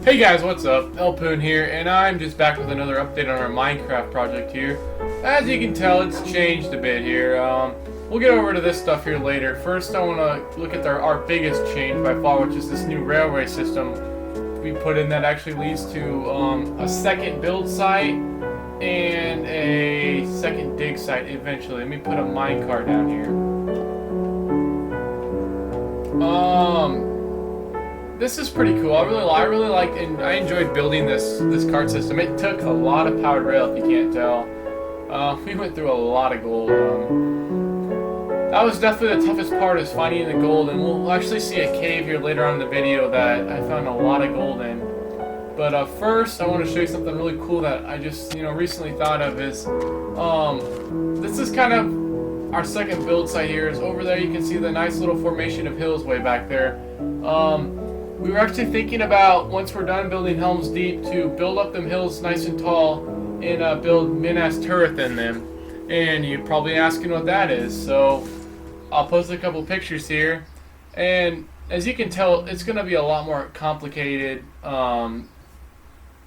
Hey guys, what's up? Elpoon here, and I'm just back with another update on our Minecraft project here. As you can tell, it's changed a bit here. We'll get over to this stuff here later. First, I want to look at our biggest change by far, which is this new railway system we put in that actually leads to a second build site and a second dig site eventually. Let me put a minecart down here. This is pretty cool. I really liked and I enjoyed building this cart system. It took a lot of powered rail, if you can't tell. We went through a lot of gold. That was definitely the toughest part, is finding the gold, and we'll actually see a cave here later on in the video that I found a lot of gold in. But first, I want to show you something really cool that I just recently thought of. Is this is kind of our second build site here. Is over there. You can see the nice little formation of hills way back there. We were actually thinking about, once we're done building Helms Deep, to build up them hills nice and tall and build Minas Tirith in them. And you're probably asking what that is, so I'll post a couple pictures here. And as you can tell, it's going to be a lot more complicated than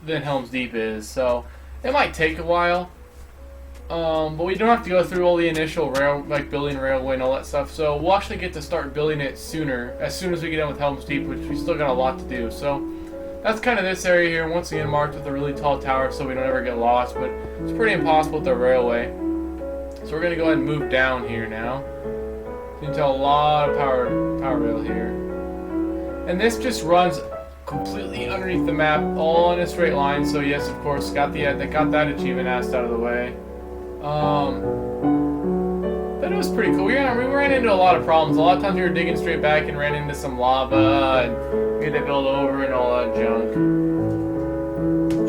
Helms Deep is, so it might take a while. But we don't have to go through all the initial building railway and all that stuff. So we'll actually get to start building it sooner, as soon as we get done with Helm's Deep, which we still got a lot to do. So that's kind of this area here, once again marked with a really tall tower so we don't ever get lost. But it's pretty impossible with the railway. So we're gonna go ahead and move down here now. You can tell a lot of power rail here, and this just runs completely underneath the map, all in a straight line. So yes, of course, got that achievement asked out of the way. But it was pretty cool. We ran into a lot of problems. A lot of times we were digging straight back and ran into some lava, and we had to build over and all that junk.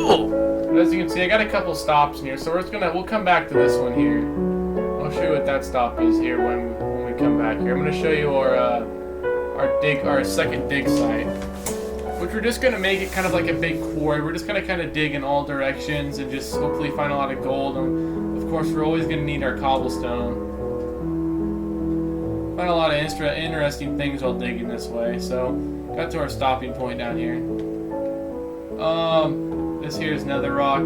Ooh. But as you can see, I got a couple stops in here, so we'll come back to this one here. I'll show you what that stop is here when we come back here. I'm going to show you our second dig site, which we're just going to make it kind of like a big quarry. We're just going to kind of dig in all directions and just hopefully find a lot of gold. And of course, we're always going to need our cobblestone. Find a lot of interesting things while digging this way. So, got to our stopping point down here. This here is nether rock.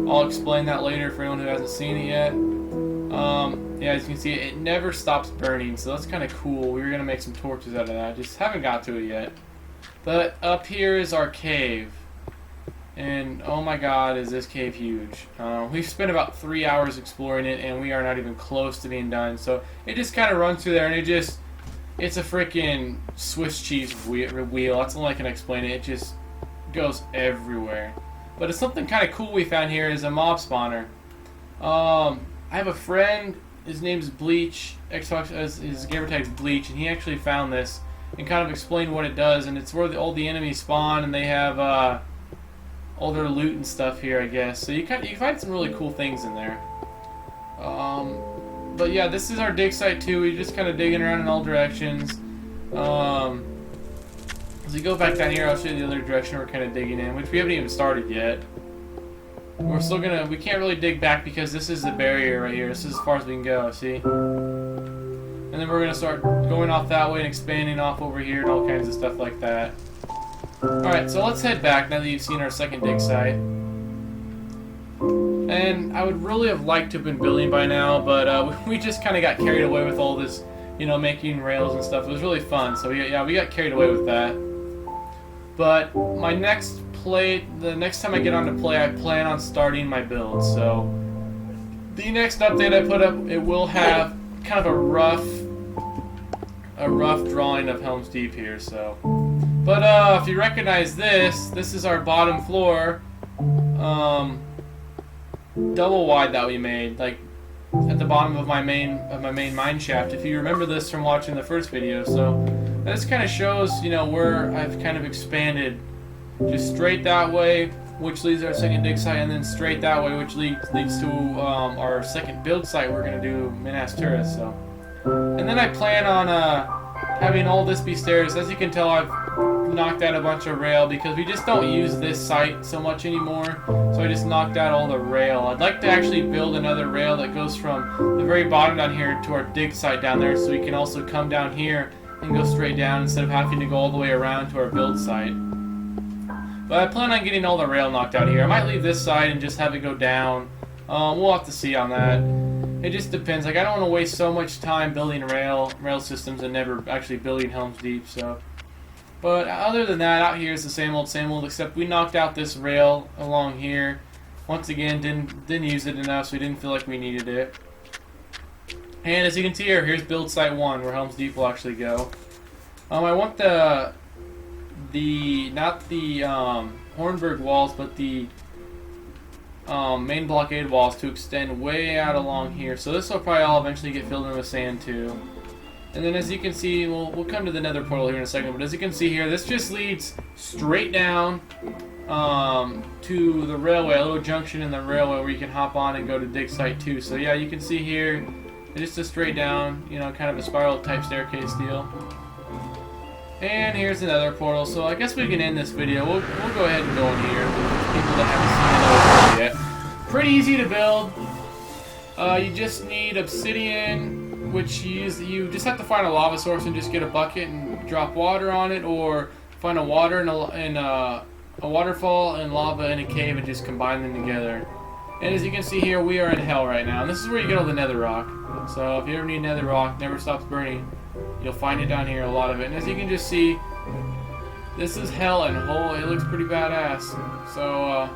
I'll explain that later for anyone who hasn't seen it yet. Yeah, as you can see, it never stops burning, so that's kind of cool. We were going to make some torches out of that. Just haven't got to it yet. But up here is our cave. And oh my god, is this cave huge. We've spent about 3 hours exploring it, and we are not even close to being done. So it just kind of runs through there, and it's a freaking Swiss cheese wheel. That's all I can explain it. It just goes everywhere. But it's something kind of cool we found here is a mob spawner. I have a friend, his name's Bleach, his gamer tag's Bleach, and he actually found this and kind of explained what it does, and it's where all the enemies spawn, and they have all their loot and stuff here, I guess. So you find some really cool things in there. But yeah, this is our dig site too. We're just kind of digging around in all directions. As we go back down here, I'll show you the other direction we're kind of digging in, which we haven't even started yet. We can't really dig back because this is the barrier right here. This is as far as we can go, see? And then we're going to start going off that way and expanding off over here and all kinds of stuff like that. Alright, so let's head back now that you've seen our second dig site. And I would really have liked to have been building by now, but we just kind of got carried away with all this, making rails and stuff. It was really fun, so we got carried away with that. But the next time I get on to play, I plan on starting my build. So the next update I put up, it will have kind of a rough drawing of Helm's Deep here. So, but if you recognize this is our bottom floor, double wide that we made, like at the bottom of my main mine shaft. If you remember this from watching the first video, so this kind of shows, where I've kind of expanded. Just straight that way, which leads to our second dig site, and then straight that way, which leads to our second build site. We're gonna do Minas Tirith. So, and then I plan on having all this be stairs. As you can tell, I've knocked out a bunch of rail because we just don't use this site so much anymore. So I just knocked out all the rail. I'd like to actually build another rail that goes from the very bottom down here to our dig site down there, so we can also come down here and go straight down instead of having to go all the way around to our build site. But I plan on getting all the rail knocked out here. I might leave this side and just have it go down. We'll have to see on that. It just depends. Like, I don't want to waste so much time building rail systems and never actually building Helm's Deep. So, but other than that, out here is the same old. Except we knocked out this rail along here. Once again, didn't use it enough, so we didn't feel like we needed it. And as you can see here, here's build site 1, where Helm's Deep will actually go. I want not the Hornberg walls, but the main blockade walls to extend way out along here. So this will probably all eventually get filled in with sand too. And then as you can see, we'll come to the nether portal here in a second, but as you can see here, this just leads straight down to the railway, a little junction in the railway where you can hop on and go to dig site 2. So yeah, you can see here, just a straight down, you know, kind of a spiral type staircase deal. And here's another portal, so I guess we can end this video. We'll go ahead and go in here for people that haven't seen it yet. Pretty easy to build. You just need obsidian, which you just have to find a lava source and just get a bucket and drop water on it, or find a water in a waterfall and lava in a cave and just combine them together. And as you can see here, we are in hell right now, and this is where you get all the nether rock. So if you ever need nether rock, never stops burning. You'll find it down here, a lot of it. And as you can just see, this is hell, and it looks pretty badass. So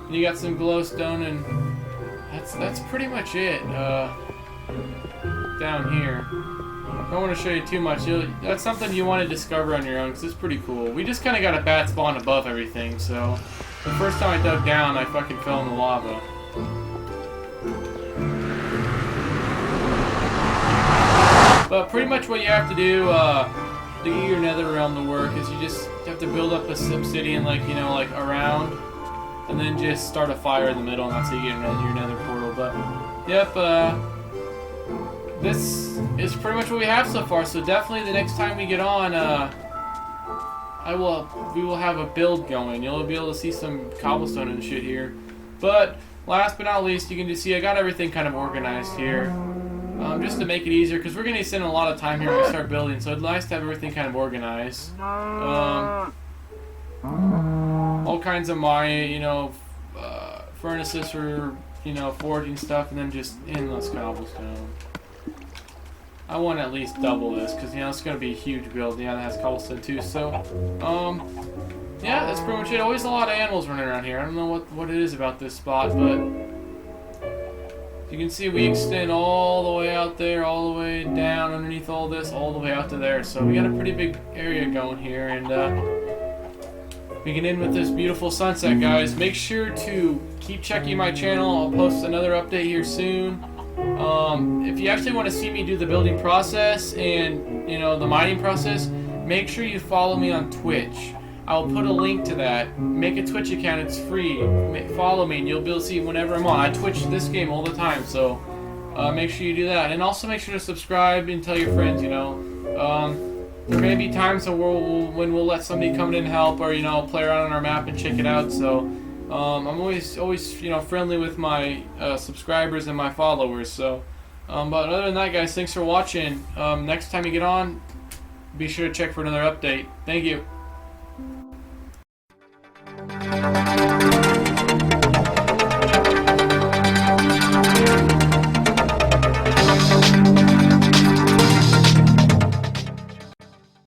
you got some glowstone, and that's pretty much it down here. I don't want to show you too much. That's something you want to discover on your own, because it's pretty cool. We just kind of got a bad spawn above everything, so the first time I dug down, I fucking fell in the lava. But pretty much what you have to do to get your nether realm to work is you just have to build up a obsidian, like around, and then just start a fire in the middle, and that's how you get your nether portal. But yep, this is pretty much what we have so far. So definitely the next time we get on, we will have a build going. You'll be able to see some cobblestone and shit here. But last but not least, you can just see I got everything kind of organized here. Just to make it easier, because we're going to spend a lot of time here when we start building, so it's nice to have everything kind of organized. All kinds of furnaces for, forging stuff, and then just endless cobblestone. I want at least double this, because, it's going to be a huge build. Yeah, that has cobblestone too, so, yeah, that's pretty much it. Always a lot of animals running around here. I don't know what it is about this spot, but you can see we extend all the way out there, all the way down underneath all this, all the way out to there. So we got a pretty big area going here, and we can end with this beautiful sunset, guys. Make sure to keep checking my channel. I'll post another update here soon. If you actually want to see me do the building process and the mining process, make sure you follow me on Twitch. I'll put a link to that. Make a Twitch account, it's free. Follow me and you'll be able to see whenever I'm on. I Twitch this game all the time, so make sure you do that. And also make sure to subscribe and tell your friends, There may be times when we'll let somebody come in and help, or, play around on our map and check it out. So I'm always friendly with my subscribers and my followers. So, but other than that, guys, thanks for watching. Next time you get on, be sure to check for another update. Thank you.